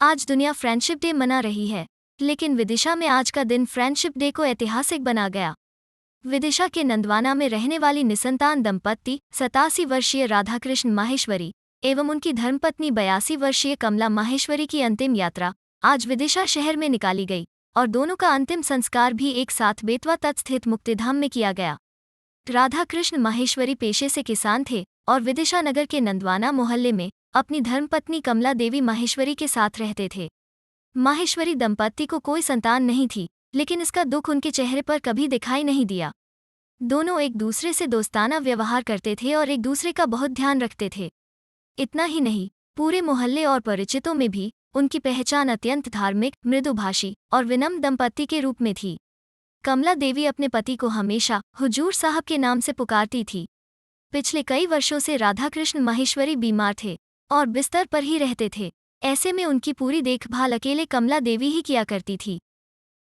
आज दुनिया friendship day मना रही है, लेकिन विदिशा में आज का दिन फ्रेंडशिप डे को ऐतिहासिक बना गया। विदिशा के नंदवाना में रहने वाली निसंतान दंपत्ति 87 वर्षीय राधाकृष्ण माहेश्वरी एवं उनकी धर्मपत्नी 82 वर्षीय कमला माहेश्वरी की अंतिम यात्रा आज विदिशा शहर में निकाली गई और दोनों का अंतिम संस्कार भी एक साथ बेतवा तट स्थित मुक्तिधाम में किया गया। राधाकृष्ण माहेश्वरी पेशे से किसान थे और विदिशा नगर के नंदवाना मोहल्ले में अपनी धर्मपत्नी कमला देवी माहेश्वरी के साथ रहते थे। माहेश्वरी दंपत्ति को कोई संतान नहीं थी, लेकिन इसका दुख उनके चेहरे पर कभी दिखाई नहीं दिया। दोनों एक दूसरे से दोस्ताना व्यवहार करते थे और एक दूसरे का बहुत ध्यान रखते थे। इतना ही नहीं, पूरे मोहल्ले और परिचितों में भी उनकी पहचान अत्यंत धार्मिक, मृदुभाषी और विनम्र दंपत्ति के रूप में थी। कमला देवी अपने पति को हमेशा हुजूर साहब के नाम से पुकारती थी। पिछले कई वर्षों से राधाकृष्ण माहेश्वरी बीमार थे और बिस्तर पर ही रहते थे। ऐसे में उनकी पूरी देखभाल अकेले कमला देवी ही किया करती थी।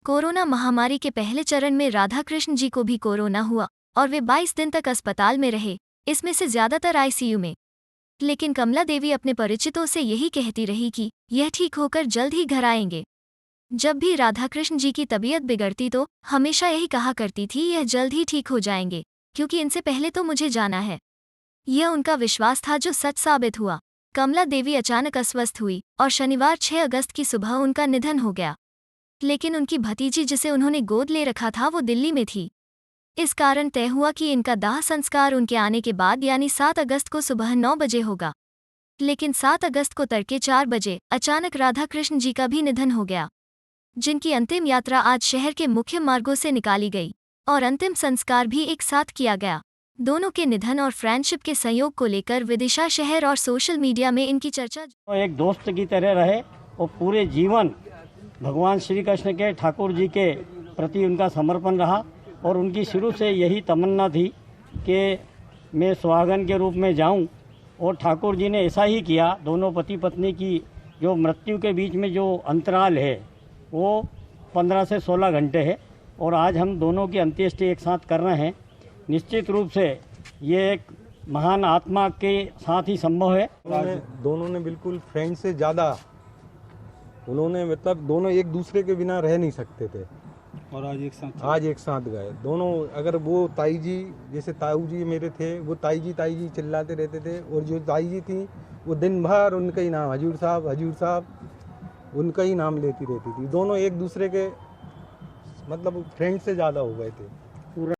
कोरोना महामारी के पहले चरण में राधाकृष्ण जी को भी कोरोना हुआ और वे 22 दिन तक अस्पताल में रहे, इसमें से ज्यादातर आईसीयू में। लेकिन कमला देवी अपने परिचितों से यही कहती रही कि यह ठीक होकर जल्द ही घर आएंगे। जब भी राधाकृष्ण जी की तबीयत बिगड़ती तो हमेशा यही कहा करती थी, यह जल्द ही ठीक हो जाएंगे, क्योंकि इनसे पहले तो मुझे जाना है। यह उनका विश्वास था जो सच साबित हुआ। कमला देवी अचानक अस्वस्थ हुई और शनिवार 6 अगस्त की सुबह उनका निधन हो गया। लेकिन उनकी भतीजी जिसे उन्होंने गोद ले रखा था वो दिल्ली में थी। इस कारण तय हुआ कि इनका दाह संस्कार उनके आने के बाद यानी 7 अगस्त को सुबह 9 बजे होगा। लेकिन 7 अगस्त को तड़के 4 बजे अचानक राधाकृष्ण जी का भी निधन हो गया, जिनकी अंतिम यात्रा आज शहर के मुख्य मार्गों से निकाली गई और अंतिम संस्कार भी एक साथ किया गया। दोनों के निधन और फ्रेंडशिप के संयोग को लेकर विदिशा शहर और सोशल मीडिया में इनकी चर्चा एक दोस्त की तरह रहे और पूरे जीवन भगवान श्री कृष्ण के ठाकुर जी के प्रति उनका समर्पण रहा और उनकी शुरू से यही तमन्ना थी कि मैं सुहागन के रूप में जाऊं और ठाकुर जी ने ऐसा ही किया। दोनों पति पत्नी की जो मृत्यु के बीच में जो अंतराल है वो 15 से 16 घंटे है और आज हम दोनों की अंत्येष्टि एक साथ कर रहे हैं। निश्चित रूप से ये एक महान आत्मा के साथ ही संभव है। दोनों ने बिल्कुल फ्रेंड से ज़्यादा उन्होंने मतलब दोनों एक दूसरे के बिना रह नहीं सकते थे और आज एक साथ गए दोनों। अगर वो ताई जी जैसे ताऊ जी मेरे थे, वो ताई जी चिल्लाते रहते थे और जो ताई जी थी वो दिन भर उनका ही नाम हजूर साहब उनका ही नाम लेती रहती थी। दोनों एक दूसरे के मतलब फ्रेंड से ज़्यादा हो गए थे।